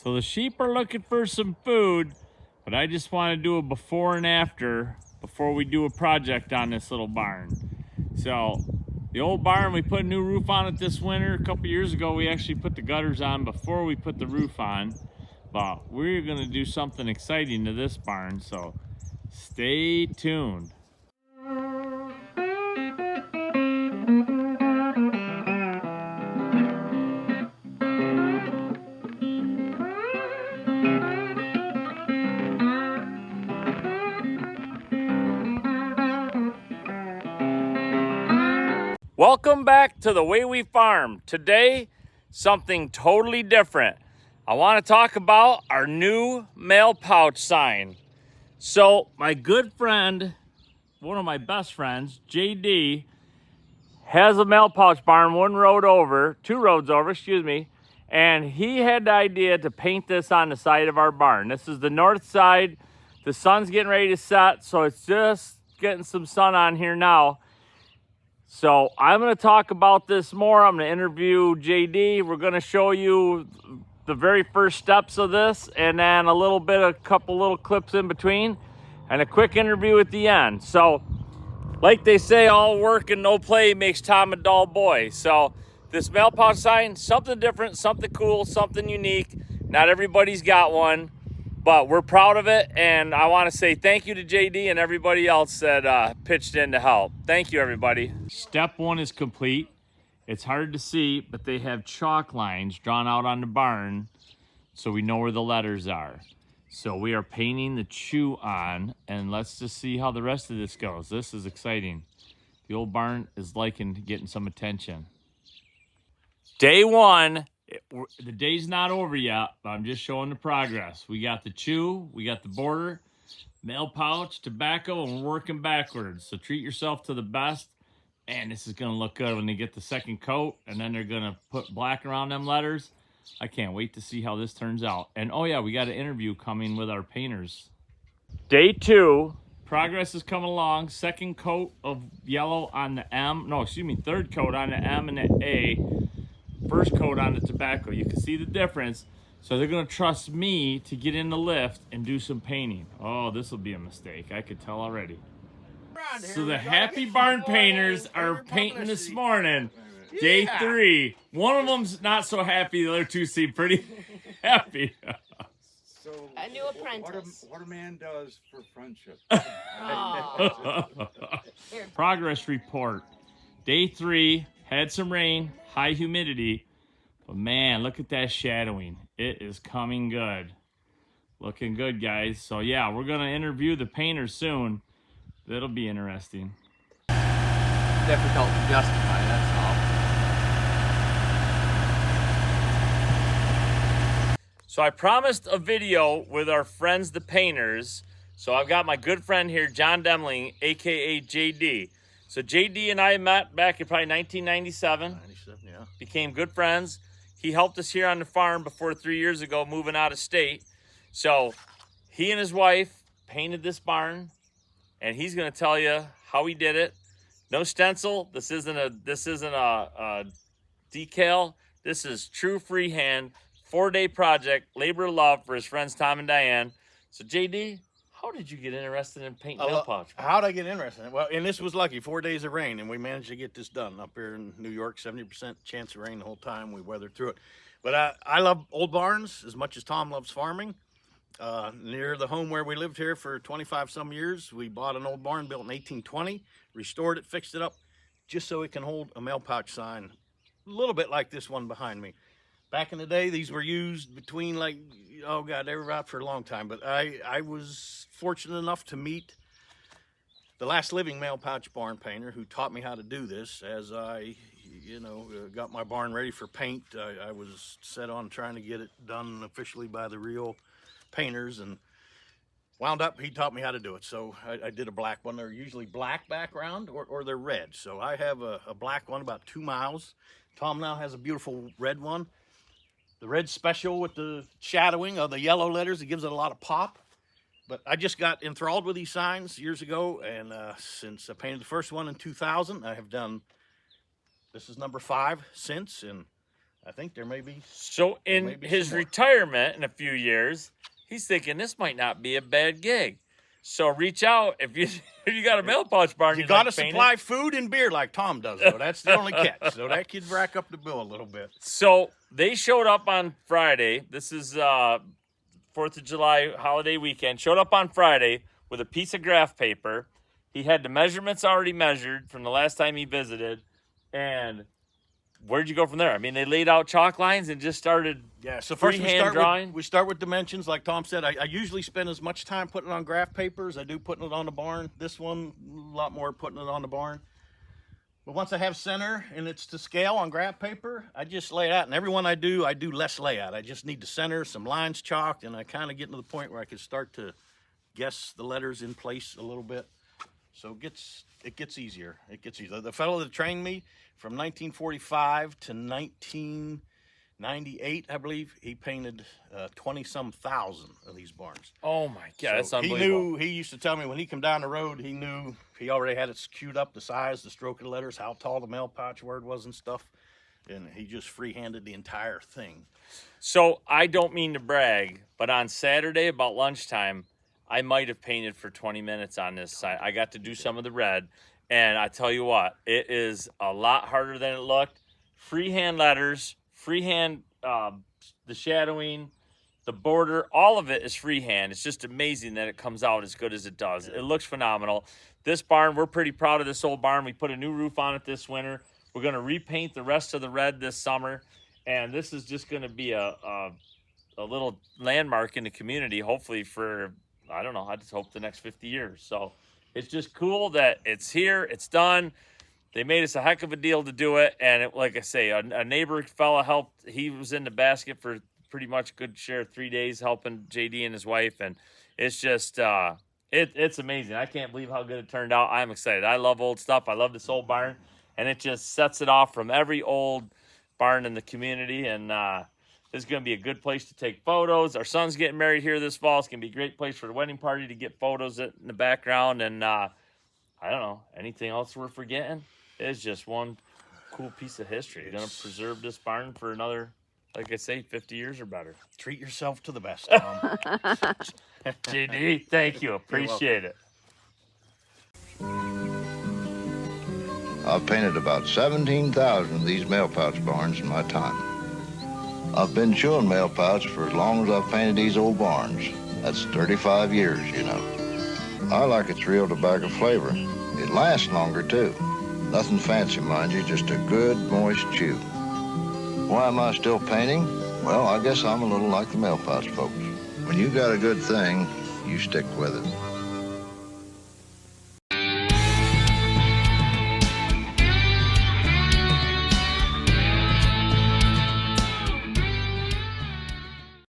So the sheep are looking for some food, but I just want to do a before and after before we do a project on this little barn. So the old barn, we put a new roof on it this winter. A couple years ago, we actually put the gutters on before we put the roof on. But we're gonna do something exciting to this barn, so stay tuned. Welcome back to The Way We Farm. Today, something totally different. I want to talk about our new mail pouch sign. So my good friend, one of my best friends, JD, has a mail pouch barn two roads over, and he had the idea to paint this on the side of our barn. This is the north side. The sun's getting ready to set, so it's just getting some sun on here now. So I'm going to talk about this more. I'm going to interview JD. We're going to show you the very first steps of this, and then a couple little clips in between, and a quick interview at the end. So like they say, all work and no play makes Tom a dull boy. So this mail pouch sign, something different, something cool, something unique. Not everybody's got one, but we're proud of it. And I want to say thank you to JD and everybody else that pitched in to help. Thank you, everybody. Step one is complete. It's hard to see, but they have chalk lines drawn out on the barn so we know where the letters are. So we are painting the chew on, and let's just see how the rest of this goes. This is exciting. The old barn is liking getting some attention. Day one, the day's not over yet, but I'm just showing the progress. We got the chew, we got the border, mail pouch, tobacco, and we're working backwards. So treat yourself to the best. And this is going to look good when they get the second coat, and then they're going to put black around them letters. I can't wait to see how this turns out. And oh yeah, we got an interview coming with our painters. Day two, progress is coming along. Second coat of yellow on the M. No, excuse me, third coat on the M and the A. First coat on the tobacco. You can see the difference. So they're going to trust me to get in the lift and do some painting. Oh, this will be a mistake. I could tell already. So the Happy Barn Painters are painting this morning. Day three. One of them's not so happy. The other two seem pretty happy. So A new apprentice. What a man does for friendship. Progress report. Day three. Had some rain. High humidity. But man, look at that shadowing. It is coming good. Looking good, guys. So yeah, we're going to interview the painters soon. That'll be interesting. Difficult to justify, that's all. So I promised a video with our friends, the painters. So I've got my good friend here, John Demling, AKA JD. So JD and I met back in probably 1997. 97, yeah. Became good friends. He helped us here on the farm before 3 years ago, moving out of state. So he and his wife painted this barn, and he's going to tell you how he did it. No stencil. This isn't a decal. This is true freehand, 4-day project, labor of love for his friends Tom and Diane. So JD, how did you get interested in painting mail pouch? How'd I get interested in it? Well, and this was lucky, 4 days of rain, and we managed to get this done up here in New York. 70% chance of rain the whole time. We weathered through it. But I love old barns as much as Tom loves farming. Near the home where we lived here for 25 some years, we bought an old barn built in 1820, restored it, fixed it up, just so it can hold a mail pouch sign, a little bit like this one behind me. Back in the day, these were used between they were out for a long time. But I was fortunate enough to meet the last living mail pouch barn painter who taught me how to do this. As I, got my barn ready for paint, I was set on trying to get it done officially by the real painters, and wound up he taught me how to do it. So I did a black one. They're usually black background or they're red. So I have a black one about 2 miles. Tom now has a beautiful red one. The red special with the shadowing of the yellow letters. It gives it a lot of pop. But I just got enthralled with these signs years ago, and since I painted the first one in 2000, I have done, this is number 5 since, and I think there may be. So may in be his some more. retirement in a few years, he's thinking this might not be a bad gig. So reach out if you if you got a mail pouch barn. You you'd got to like painted. supply food and beer like Tom does, though. That's the only catch. So that could rack up the bill a little bit. So they showed up on Friday. This is 4th of July holiday weekend. Showed up on Friday with a piece of graph paper. He had the measurements already measured from the last time he visited. And where'd you go from there? I mean, they laid out chalk lines and just started. Yeah, so first drawing. we start with dimensions, like Tom said. I usually spend as much time putting it on graph paper as I do putting it on the barn. This one, a lot more putting it on the barn. But once I have center and it's to scale on graph paper, I just lay it out. And every one I do less layout. I just need the center, some lines chalked, and I kind of get to the point where I can start to guess the letters in place a little bit. So it gets easier. It gets easier. The fellow that trained me from 1945 to 1998, I believe, he painted 20-some thousand of these barns. Oh my God, that's So unbelievable. he used to tell me when he come down the road, he knew he already had it queued up, the size, the stroke of the letters, how tall the mail pouch word was and stuff. And he just free-handed the entire thing. So I don't mean to brag, but on Saturday about lunchtime, I might have painted for 20 minutes on this side. I got to do some of the red, and I tell you what, it is a lot harder than it looked. Freehand letters, freehand the shadowing, the border, all of it is freehand. It's just amazing that it comes out as good as it does. It looks phenomenal. This barn, we're pretty proud of this old barn. We put a new roof on it this winter. We're going to repaint the rest of the red this summer, and this is just going to be a little landmark in the community, hopefully for, I don't know, I just hope the next 50 years. So it's just cool that it's here, it's done. They made us a heck of a deal to do it. And it, like I say, a neighbor fella helped. He was in the basket for pretty much a good share of 3 days helping JD and his wife. And it's just, it's amazing. I can't believe how good it turned out. I'm excited. I love old stuff. I love this old barn. And it just sets it off from every old barn in the community. And this is going to be a good place to take photos. Our son's getting married here this fall. It's going to be a great place for the wedding party to get photos in the background. And I don't know, anything else we're forgetting? It's just one cool piece of history. Going to preserve this barn for another, like I say, 50 years or better. Treat yourself to the best, Tom. JD, thank you. Appreciate it. I've painted about 17,000 of these mail pouch barns in my time. I've been chewing mail pouch for as long as I've painted these old barns. That's 35 years, you know. I like its real tobacco flavor. It lasts longer, too. Nothing fancy, mind you, just a good, moist chew. Why am I still painting? Well, I guess I'm a little like the mail pouch folks. When you got a good thing, you stick with it.